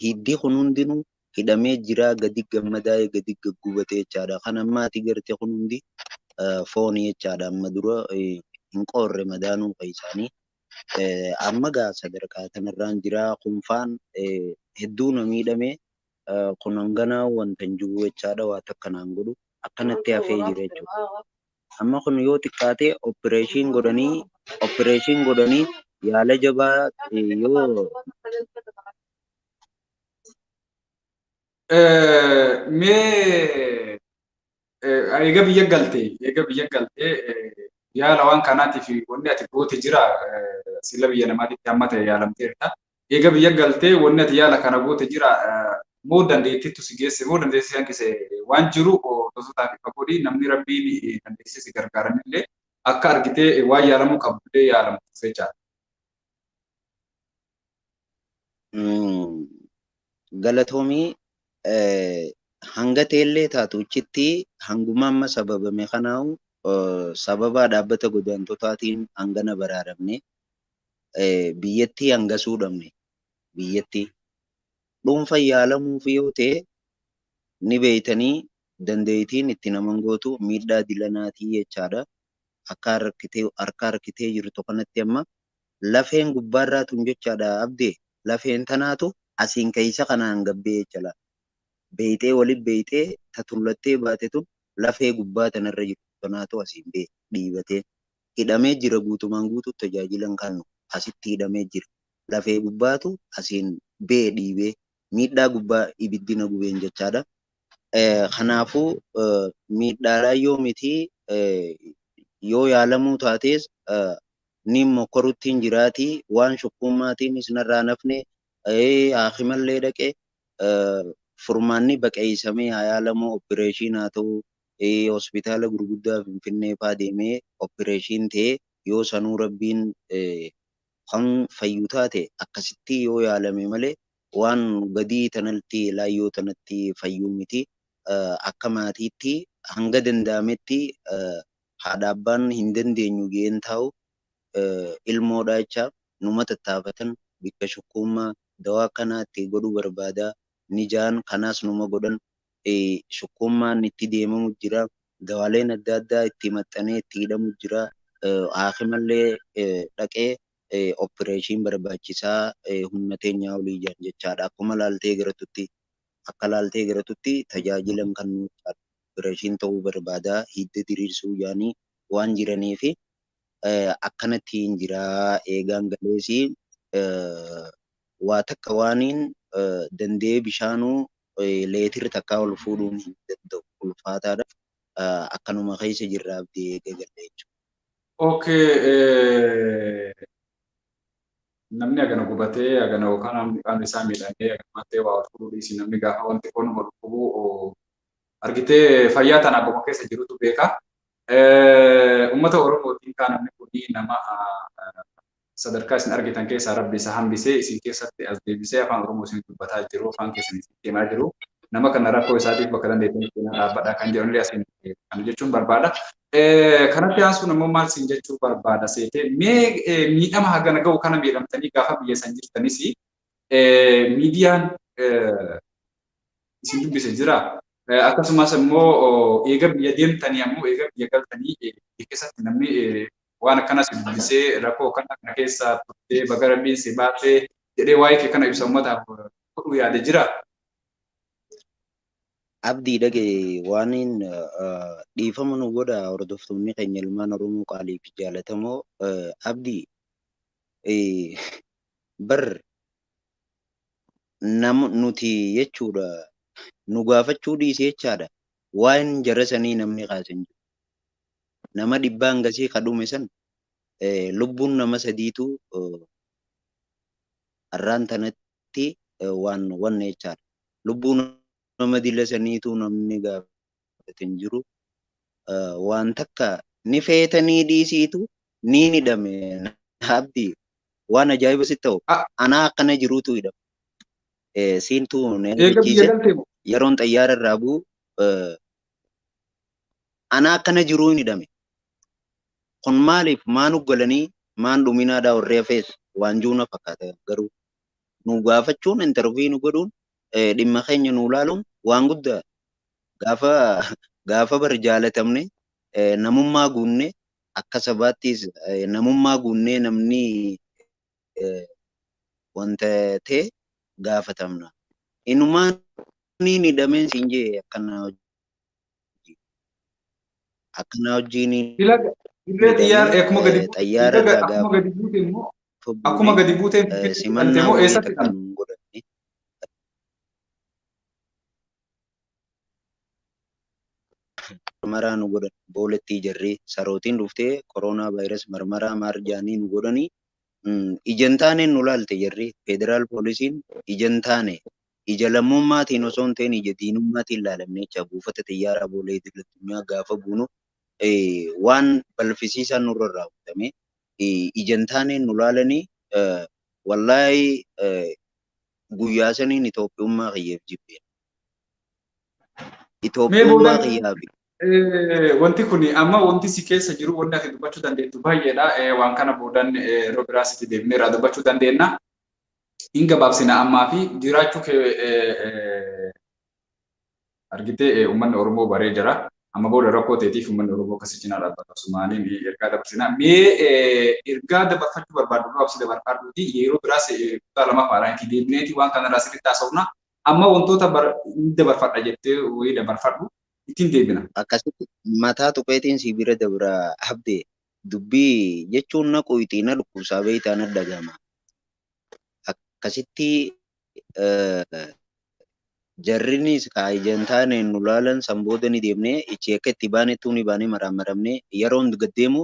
Speaker 2: hiddi kun hundinuu hidhamee jira gadi gammadaa'e gadi gaggubatee jechaadha. Kan ammaati garte kun hundi foonii jechaadha. Amma dura hin qoorre madaanuu isaanii. Amma gaa sadarkaa kanarraan jira kunfaan hedduu na miidhame kun hanganaa wanta hin jiru jechaadha. Waa takka naan godhu akkanatti hafee jira jechuudha. Amma kun yoo xiqqaate opereeshin godhanii yaala jabaa yoo
Speaker 1: mee eega biyya galtee yaala waan kanaatiif wanni ati goote jira sila biyya namaatitti hamma ta'e yaalamteerta. Eega biyya galtee wanni ati yaala kana goote jira moo dandeettiitu si geesse moo dandeettii si hanqise waan jiru gosotaa fi fagoodii namni rabbiin dandeettii si gargaaranillee akka argitee waan yaalamuu qabdullee yaalamu jechaadha.
Speaker 2: Galatoomii hanga teellee taatuuchitti hanguma amma sababame kanaahu sababa dhaabbata godaantotaatiin hangana baraaramne biyyattii hangasuu dhabne biyyattii dhuunfaa yaalamuuf yoo ta'e ni beeytanii dandeettiin itti naman gootu miidhaa dilanaatii jechaadha. Akka harkitee jirtu kanatti amma lafeen gubbaarraa tun jechaadha abdee lafeen tanaatu asiin keessa kanaan gabbee jechala. Beeytee waliin beeytee tatullattee baate tun lafee gubbaa tanarra jirtu tanaatu asiin dhiibatee hidhamee jira guutumaan guutuu tajaajilan kan asitti hidhamee jira. Lafee gubbaatu asiin dhiibee miidhaa gubbaa ibiddina gubeen jechaadha. Kanaafuu miidhaadhaa yoo miti yoo yaalamuu taates ni mokkoruttiin jiraatii waan shukkummaatiin isinarraa nafne haakimallee dhaqee furmaanni baqeessamee haa yaalamu opereeshin haa ta'u hospitaala gurguddaa Finfinnee faa deemee opereeshin ta'e yoo sanuu rabbiin kan fayyu taate akkasitti yoo yaalame malee waan gadii tanatti laayyoo tanatti fayyuu miti. Akka maatiitti hanga danda'ametti haadha abbaan hin dandeenyu ga'een taa'u ilmoodha jecha numa tattaafatan bikka shukkummaa dawaa akkanaatti godhuu barbaada. Ni jaan kanaas numa godhan shukkummaan itti deemamu jira. Dawaaleen adda addaa itti maxxanee itti hidhamu jira. Haakimallee dhaqee opereeshin barbaachisaa humna teenyaa olii jiran jechaadha. Akkuma laaltee garatutti tajaajilan kan opereeshin ta'uu barbaada. Hidda diriirsuu yaanii waan jiraniif akkanatti hin jiraa eegaan galeesii waa takka waaniin dandee bishaanuu leetiri takkaa ol fuudhuun hin danda'u ulfaataadha. Akkanuma keessa jirra abdii eega galee jechuudha.
Speaker 1: Okay, namni agana gubatee agana yookaan qaamni isaa miidhamee agamattee waa ol fuudhuu dhiisi namni gaafa wanti kun ol fudhuu argitee fayyaa tanaaf bakka keessa jirutu beeka. Uummata Oromootiin kan namni kun nama sadarkaa isin argitan keessaa rabbi isa hambisee isin keessatti as deebisee afaan Oromoo isin dubbataa jiru afaan keessan isin deemaa jiru. Nama kana rakkoo isaatiif bakka dandeettii isin dhaabbadha kan jedhanillee asin kan jechuun barbaada. Kanatti aansuun ammoo maal isin jechuu barbaada seetee mee miidhama hagana ga'u kana miidhamtanii gaafa biyya san jirtanis miidiyaan isin dubbise jira. Akkasumas immoo eega biyya deemtanii ammoo eega biyya galtanii keessatti namni waan akkanas dubbisee rakkoo kana keessa turtee baga rabbiin si baatee jedhee waa'ee kee kana ibsa uummataaf godhuu yaade jira.
Speaker 2: Abdii dhagee waaniin dhiifama nu godha hordoftoonni keenya ilmaan Oromoo qaalii fi jaalatamoo abdii bar nuti jechuudha nu gaafachuu dhiisee jechaadha waan jarasanii namni kaasan jiru. Nama dhibbaan gasii kadhume san lubbuun nama sadiitu har'aan tanatti waan jechaadha. Lubbuun nama dila saniitu namni gaafatan jiru. Waan takka ni feetanii dhiisiitu ni hidhame abdii waan ajaa'iba si ta'u anaa akkana jiruutu hidhame. Siintuu neengochiise yeroon xayyaara irraa bu'u anaa akkana jiruu hin hidhame. Kun maaliif maan uggalanii maan dhuminaadhaa warree hafees waan juuna fakkaata garuu nu gaafachuun intervii nu godhuun dhimma keenya nu ilaaluun waan guddaa gaafa gaafa bar jaalatamne namummaa guunne akka sabaattis namummaa guunnee namni wanta ta'e gaafatamna. Inumaan ni hidhameen siin jee akkana wajjin
Speaker 1: Illee
Speaker 2: xayyaara irraa
Speaker 1: akkuma gadi buute immoo akkuma
Speaker 2: buune
Speaker 1: gadi buuteen
Speaker 2: simannaa
Speaker 1: immoo
Speaker 2: wayii
Speaker 1: eessatti
Speaker 2: takka nu godhanne. Marmaraa nu godhan boolettii jarree sarootiin dhuftee koronaa vaayirasii marmaraa maarjaanii nu godhanii ija hin taaneen nu laalte jarree federaal poolisiin ija hin taane ija lammummaatiin osoo hin ta'in ija diinummaatiin ilaalamne jecha buufata xiyyaaraa boolee addunyaa gaafa buunu waan balfisiisaan nurra raawwatame ija hin taaneen nu laalanii wallaahi guyyaa saniin Itoophiyummaa kiyyeef jibbeen. Itoophiyummaa kiyyaaf.
Speaker 1: Wanti kun amma wanti si keessa jiru wanti ati dubbachuu dandeettu baay'eedha. Waan kana boodan yeroo biraasitti deebinee irraa dubbachuu dandeenya. Hin gabaabsina ammaa fi jiraachuu kee argitee uummanni Oromoo baree jira. Amma booda rakkoo ta'eetiif uummanni Oromoo akkasii cinaa dhaabbata. Sumaaniin ergaa dabarsina. Mee ergaa dabarfachuu barbaadu gabaabsi dabarfadhuuti yeroo biraas kutaa lama faadhaan itti deebineeti waan kanarraa sirriitti haasofna. Amma wantoota dabarfadha jettee wayii dabarfadhu. Ittiin deebina.
Speaker 2: Akkasitti mataa tuqeetiin si bira dabra habdee dubbii jechuun na qoyitii na dhukkubsaa beeytaa na dhagama. Akkasitti jarrinis kaayijan taaneen nu laalan sanbooda ni deemnee ichi akka itti baanettuu ni baanee maraammaramnee yeroon gaddeemu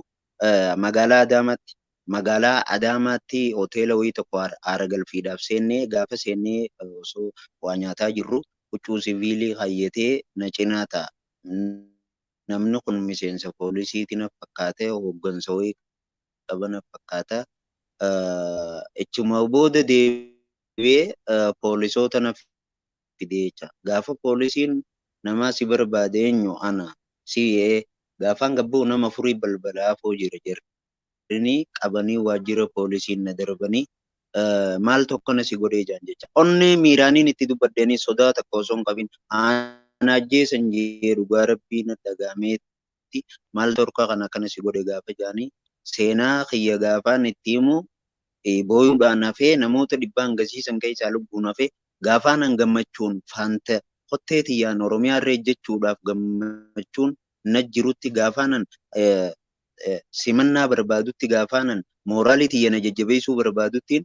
Speaker 2: magaalaa Adaamaatti hoteela wayii tokko aara galfiidhaaf seennee gaafa seennee osoo waa nyaataa jirru huccuu siviilii hayyatee na cinaa ta'a. Namni kun miseensa poolisiitiin fakkaatee hooggansa wayii qaban fakkaata. Ichuma booda deebi'ee poolisoota na fidee jecha. Gaafa poolisiin namaa si barbaade eenyu ana si'ee gaafaan gabbuu nama furii balbalaa afoo jira jirrini qabanii waajjira poolisiin na darbanii maal tokko na si godhee jaan jecha. Onnee miiraaniin itti dubbaddeeni sodaa tokko osoo hin qabin ajjeesan jee dhugaa rabbii na dhagaameetti maal torka kana kana si godhe gaafa jaanii seenaa kiyya gaafaan itti himu booyuudhaan hafee namoota dhibbaan gasiisan keessaa lubbuun hafee gaafaan gammachuun faanta hottee tiyyaan Oromiyaa irree jechuudhaaf gammachuun na jirutti gaafaanan simannaa barbaadutti gaafaanan mooraalii tiyya na jajjabeessuu barbaaduttiin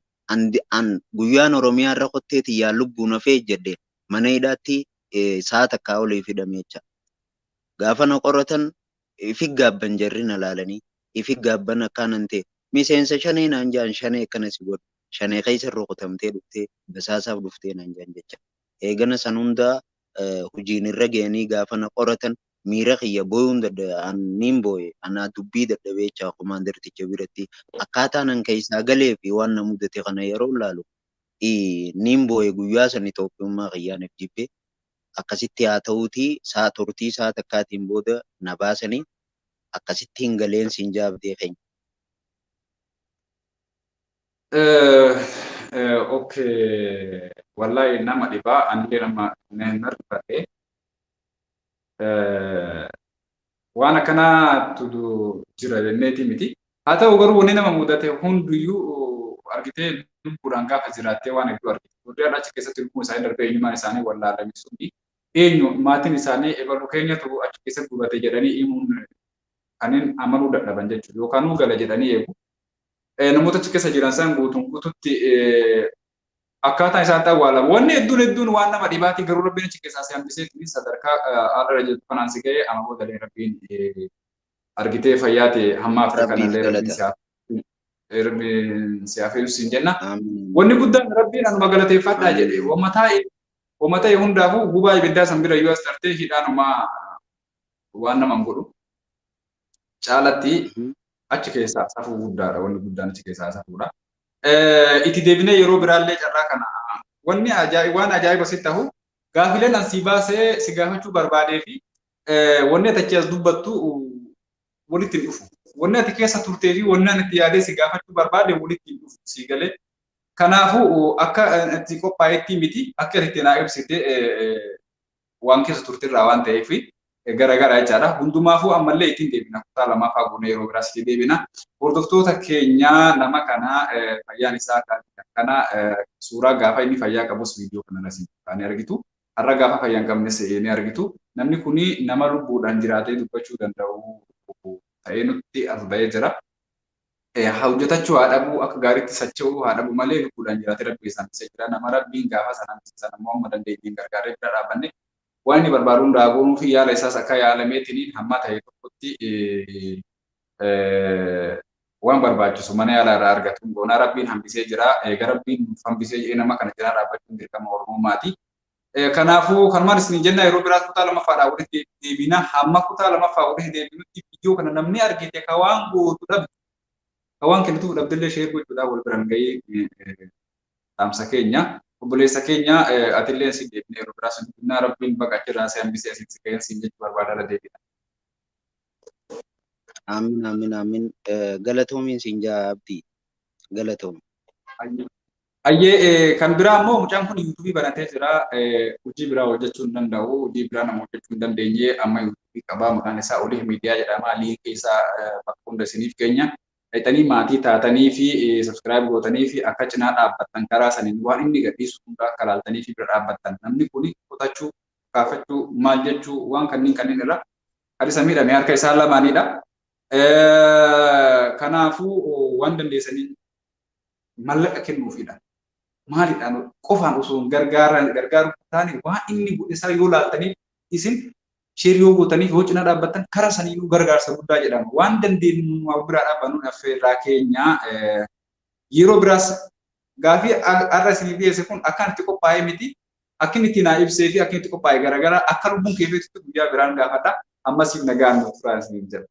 Speaker 2: an guyyaan Oromiyaa irra hottee tiyyaan lubbuun hafee jedhe mana hidhaatti sa'a takkaa olii fidame jecha. Gaafa na qoratan ifi gaabban jarri na laalanii ifi gaabban akkaanan ta'e miseensa shanee naan jaan shanee akkana si godhu shanee keessa rukutamtee dhuftee basaasaaf dhuftee naan jaan jecha. Eegana san hundaa hojiin irra ga'anii gaafa na qoratan miira kiyya booyuun niin booye anaa dubbii dadhabee jecha komaandarticha biratti akkaataan an keessaa galee fi waan na mudate kana yeroo laalu niin booye guyyaa san Itoophiyummaa kiyyaaniif jibbee. Akkasitti haa ta'uutii turtii isaa takkaatiin booda na baasanii akkasittiin galeen siin jaabdee keenya.
Speaker 1: Okay. Wallahi nama dhibaa anillee nama narfate. Waan akkanaatu jira jenneeti miti. Haa ta'u garuu wanni nama mudate hunduyyuu argitee lubbuudhaan gaafa jiraattee waan hedduu argite. Gurraan achi keessatti lubbuun isaanii darbee eenyummaan isaanii wallaalame suni eenyu maatiin isaanii ebalu keenyatu achi keessatti gubate jedhanii himuun kanneen amanuu dadhaban jechuudha. Yookaan gala jedhanii eegu. Namoota achi keessa jiran san guututti akkaataa isaan awwaalamu. Wanni hedduun waan nama dhibaatii garuu rabbiin achi keessaa si hambiseetiin sadarkaa haadha jirtu kanaan si ga'ee ama booda rabbiin argitee fayyaate hamma Afrikaanillee rabbiin si hafeessu siin jenna. Wanni guddaan rabbiin anuma galateeffadhaa jedhe wamma ta'e hundaafuu gubaa ibiddaa san bira yoo as tartee hidhaanumaa waan nama hin godhu. Caalatti achi keessaa safuu guddaadha wanni guddaan achi keessaa safuudha. Itti deebinee yeroo biraallee carraa kana wanni waan ajaa'iba si ta'u gaafileen an si baasee si gaafachuu barbaadee fi wanni ati achi as dubbattu walitti hin dhufu. Wanni ati keessa turtee fi wanni ani itti yaadee si gaafachuu barbaade walitti hin dhufu si galee Kanaafuu akka itti qophaa'etti miti akka itti naa ibsite waan keessa turtirraa waan ta'eef garagara jechaadha. Hundumaafuu ammallee ittiin deebina kutaa lamaffaa goonee yeroo biraas itti deebina. Hordoftoota keenyaa nama kana fayyaan isaa kana suuraa gaafa inni fayyaa qabus viidiyoo kanarratti kan argitu. Har'a gaafa fayyaa hin qabnes ni argitu. Namni kuni nama lubbuudhaan jiraatee dubbachuu danda'u ta'ee nutti as ba'ee jira. Hojjetachuu haa dhabuu akka gaariitti socho'uu haa dhabuu malee lubbuudhaan jiraatee rabbi isaan isa jira. Nama rabbiin gaafa sanaan isa nama amma dandeettiin gargaaree bira dhaabanne waan inni barbaadu hundaa goonuu fi yaala isaas akka yaalameetiin hamma ta'e tokkotti waan barbaachisu mana yaalaa irraa argatu goonaa rabbiin hambisee jira. Egaa rabbiin hambisee nama kana jira dhaabbachuun dirqama Oromummaati. Kanaafuu kan maal isin jenna yeroo biraas kutaa lamaffaadhaa walitti deebina. Hamma kutaa lamaffaa walitti deebinutti viidiyoo kana namni argite ka waan gootu dhabde ka waan kennitu dhabdellee sheer gochuudhaan wal biraan gahee dhaamsa keenya. Obboleessa keenya atillee si deebine yeroo biraas dubbinaa rabbiin baqachirraa si hambisee asitti si gaheen siin jechuu barbaada deebina.
Speaker 2: Amin amin amin. Galatoomiin siin jaa abdii. Galatoom.
Speaker 1: Ayyee kan biraa immoo mucaan kun yuutuubii banatee jira. Hojii biraa hojjechuu hin danda'u. Hojii biraa nama hojjechuu hin dandeenye amma yuutuubii qabaa maqaan isaa Oliif Miidiyaa jedhama. Liinkii isaa bakka hunda isiniif keenya. Dhaqxanii maatii taatanii fi subscribe gootanii fi akka cinaa dhaabbattan karaa saniin waan inni gadhiisu hunda akka laaltanii fi bira dhaabbattan. Namni kun qotachuu, kaafachuu, maal jechuu waan kanneen irra harisa miidhamee harka isaa lamaanidha. Kanaafuu waan dandeessanii mallaqa kennuufidha. Maalidhaan qofaan osoo gargaaru taane waan inni godhe isaa yoo laaltaniif isin sheerii yoo gootaniif yoo cinaa dhaabbattan karaa saniinuu gargaarsa guddaa jedhama. Waan dandeenyu biraa dhaabbannuun affeerraa keenya yeroo biraas gaafii har'a isinii dhiyeesse kun akkaan itti qophaa'ee miti. Akka inni itti naa ibsee fi akka itti qophaa'e garagara akka lubbuun keefeetti guyyaa biraan gaafadha. Ammas nagaan nuuf turaa isiniif jedha.